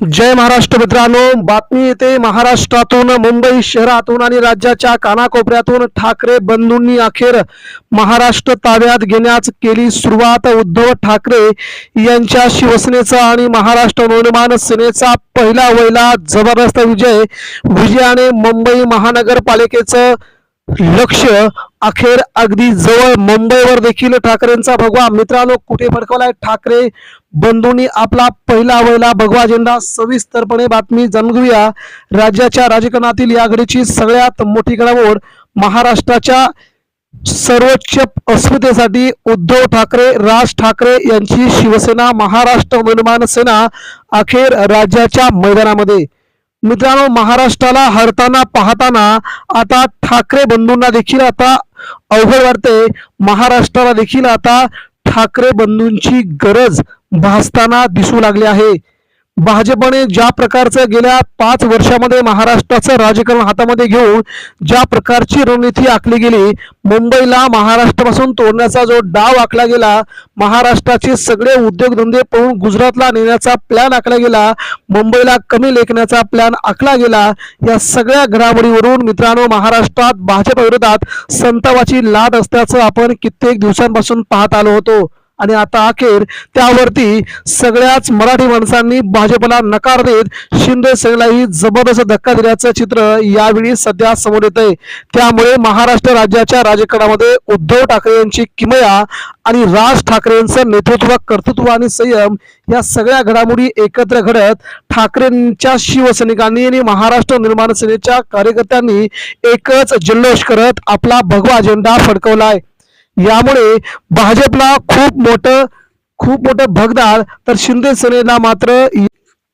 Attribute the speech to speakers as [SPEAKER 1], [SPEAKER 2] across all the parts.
[SPEAKER 1] जय महाराष्ट्र मित्रांनो, बातमी येते महाराष्ट्रातून, मुंबई शहरातून आणि राज्याच्या कानाकोपऱ्यातून ठाकरे बंधूंनी अखेर महाराष्ट्र ताब्यात घेण्यास केली सुरुवात. उद्धव ठाकरे यांच्या शिवसेनेचा आणि महाराष्ट्र नवनिर्माण सेनेचा पहिला वहिला जबरदस्त विजयाने मुंबई महानगरपालिकेचं लक्ष अखेर अगदी जवळ. मुंबईवर देखील ठाकरेंचा भगवा मित्रांनो कुठे फडकवलाय? ठाकरे बंधूंनी आपला पहिला वहिला भगवा झेंडा. सविस्तरपणे बातमी जाणून घेऊया. राज्याच्या राजकारणातील या घडीची सगळ्यात मोठी घडामोड. महाराष्ट्राच्या सर्वोच्च अस्मितेसाठी उद्धव ठाकरे, राज ठाकरे यांची शिवसेना महाराष्ट्र निर्माण सेना अखेर राज्याच्या मैदानामध्ये. मित्रांनो, महाराष्ट्राला हरताना पाहताना आता ठाकरे बंधूंना देखील आता अवघड वाटते. महाराष्ट्राला देखील आता ठाकरे बंधूंची गरज भासताना दिसू लागली आहे. भाजपने ज्या प्रकारचं गेल्या 5 वर्षामध्ये महाराष्ट्राचं राजकारण हातामध्ये घेऊन ज्या प्रकारची रणनीती आखली गेली, मुंबईला महाराष्ट्रापासून तोडण्याचा जो डाव आखला गेला, महाराष्ट्राचे सगळे उद्योगधंदे पळून गुजरातला नेण्याचा प्लॅन आखला गेला, मुंबईला कमी लेखण्याचा प्लॅन आखला गेला, या सगळ्या घडामोडीवरून मित्रांनो महाराष्ट्रात भाजप विरोधात संतावाची लाट असल्याचं आपण कित्येक दिवसांपासून पाहत आलो होतो. आणि आता अखेर त्यावरती सगळ्याच मराठी माणसांनी भाजपला नकार देत शिंदे सेनेलाही जबरदस्त धक्का दिल्याचं चित्र यावेळी सध्या समोर येत आहे. त्यामुळे महाराष्ट्र राज्याच्या राजकारणामध्ये उद्धव ठाकरे यांची किमया आणि राज ठाकरेंचं नेतृत्व, कर्तृत्व आणि संयम या सगळ्या घडामोडी एकत्र घडत ठाकरेंच्या शिवसैनिकांनी आणि महाराष्ट्र निर्माण सेनेच्या कार्यकर्त्यांनी एकच जल्लोष करत आपला भगवा झेंडा फडकवलाय. यामुळे भाजपला खूप मोठं भगदाड, तर शिंदे सेनेला मात्र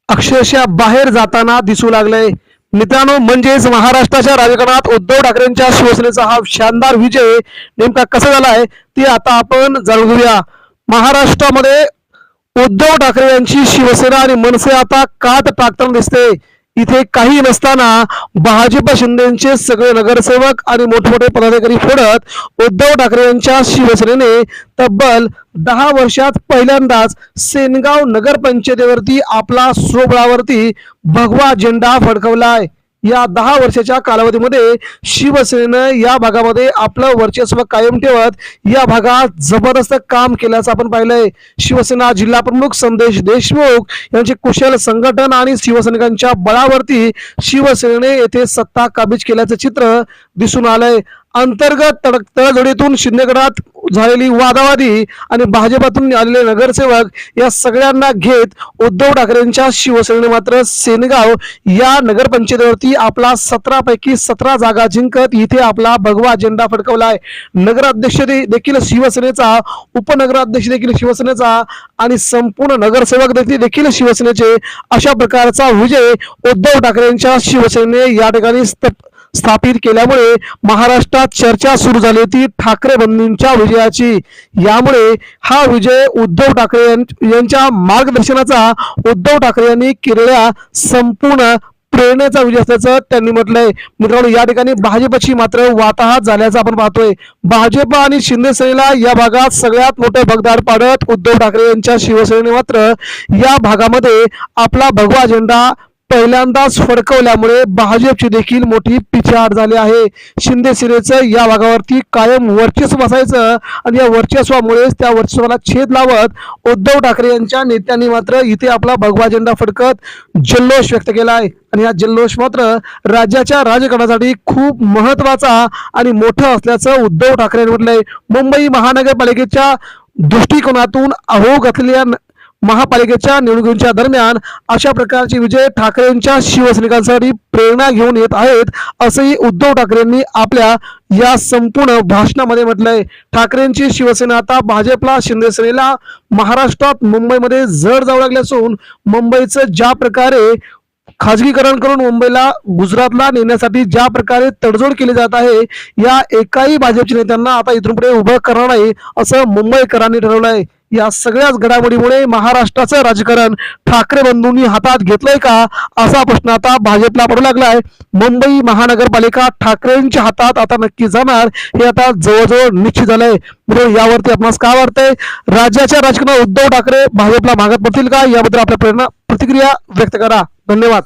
[SPEAKER 1] अक्षरशः बाहेर जाताना दिसू लागलंय. मित्रांनो, म्हणजेच महाराष्ट्राच्या राजकारणात उद्धव ठाकरेंच्या शिवसेनेचा हा शानदार विजय नेमका कसा झालाय ते आता आपण जाणून घेऊया. महाराष्ट्रामध्ये उद्धव ठाकरे यांची शिवसेना आणि मनसे आता काट टाकताना दिसते. इथे काही नसताना भाजप शिंदेचे सगळे नगरसेवक आणि मोठमोठे पदाधिकारी फोडत उद्धव ठाकरे यांच्या शिवसेनेने तब्बल 10 वर्षात पहिल्यांदाच सेनगाव नगरपंचायतीवरती आपला स्वबळावरती भगवा झेंडा फडकवलाय. या 10 वर्षाच्या कालावधीमध्ये शिवसेनेनं या भागामध्ये आपलं वर्चस्व कायम ठेवत या भागात जबरदस्त काम केल्याचं आपण पाहिलंय. शिवसेना जिल्हा प्रमुख संदेश देशमुख यांचे कुशल संघटन आणि शिवसैनिकांच्या बळावरती शिवसेनेने येथे सत्ता काबीज केल्याचं चित्र दिसून आलंय. अंतर्गत तडजोडीतून शिंदेगडात झालेली वादावादी आणि भाजपातून आलेले नगरसेवक या सगळ्यांना घेत उद्धव ठाकरेंच्या शिवसेनेने मात्र सेनगाव या नगरपंचायतीवरती आपला 17 पैकी 17 जागा जिंकत इथे आपला भगवा झेंडा फडकवलाय. नगराध्यक्ष देखील शिवसेनेचा, उपनगराध्यक्ष देखील शिवसेनेचा आणि संपूर्ण नगरसेवक देखील शिवसेनेचे, अशा प्रकारचा विजय उद्धव ठाकरेंच्या शिवसेनेने या ठिकाणी स्थापित केल्यामुळे महाराष्ट्रात चर्चा सुरू झाली होती ठाकरे बंधूंच्या विजयाची. यामुळे हा विजय उद्धव ठाकरे यांच्या मार्गदर्शनाचा, उद्धव ठाकरे यांनी केलेल्या संपूर्ण प्रेरणेचा विजय असल्याचं त्यांनी म्हटलंय. मित्रांनो, या ठिकाणी भाजपची मात्र वाताहत झाल्याचं आपण पाहतोय. भाजप आणि शिंदे सेनेला या भागात सगळ्यात मोठं भगदाड पाडत उद्धव ठाकरे यांच्या शिवसेनेने मात्र या भागामध्ये आपला भगवा झेंडा पहिल्यांदाच फडकवल्यामुळे भाजपची देखील मोठी पिछेहाट झाली आहे. शिंदे सेनेचं या भागावरती कायम वर्चस्व असायचं आणि या वर्चस्वामुळेच त्या वर्चस्वाला छेद लावत उद्धव ठाकरे यांच्या नेत्यांनी मात्र इथे आपला भगवा झेंडा फडकत जल्लोष व्यक्त केलाय. आणि हा जल्लोष मात्र राज्याच्या राजकारणासाठी खूप महत्वाचा आणि मोठा असल्याचं उद्धव ठाकरे यांनी म्हटलंय. मुंबई महानगरपालिकेच्या दृष्टिकोनातून अहो घातलेल्या महापालिकेच्या निवडणुकीच्या दरम्यान अशा प्रकारचे विजय ठाकरेंच्या शिवसैनिकांसाठी प्रेरणा घेऊन येत आहेत, असंही उद्धव ठाकरेंनी आपल्या या संपूर्ण भाषणामध्ये म्हटलंय. ठाकरेंची शिवसेना आता भाजपला, शिंदे सेनेला महाराष्ट्रात मुंबईमध्ये जड जाऊ लागले असून मुंबईचं ज्या प्रकारे खाजगीकरण करून मुंबईला गुजरातला नेण्यासाठी ज्या प्रकारे तडजोड केली जात आहे, या एकाही भाजपच्या नेत्यांना आता इथून पुढे उभं करणार नाही असं मुंबईकरांनी ठरवलंय. या सगळ्याच घडामोडीमुळे महाराष्ट्राचं राजकारण ठाकरे बंधूंनी हातात घेतलंय का, असा प्रश्न आता भाजपला पडू लागलाय. मुंबई महानगरपालिका ठाकरेंच्या हातात आता नक्की जाणार हे आता जवळजवळ निश्चित झालंय. मित्रांनो, यावरती आपणास काय वाटतंय? राज्याच्या राजकारणात उद्धव ठाकरे भाजपला मागत पडतील का? याबद्दल आपल्या प्रतिक्रिया व्यक्त करा. धन्यवाद.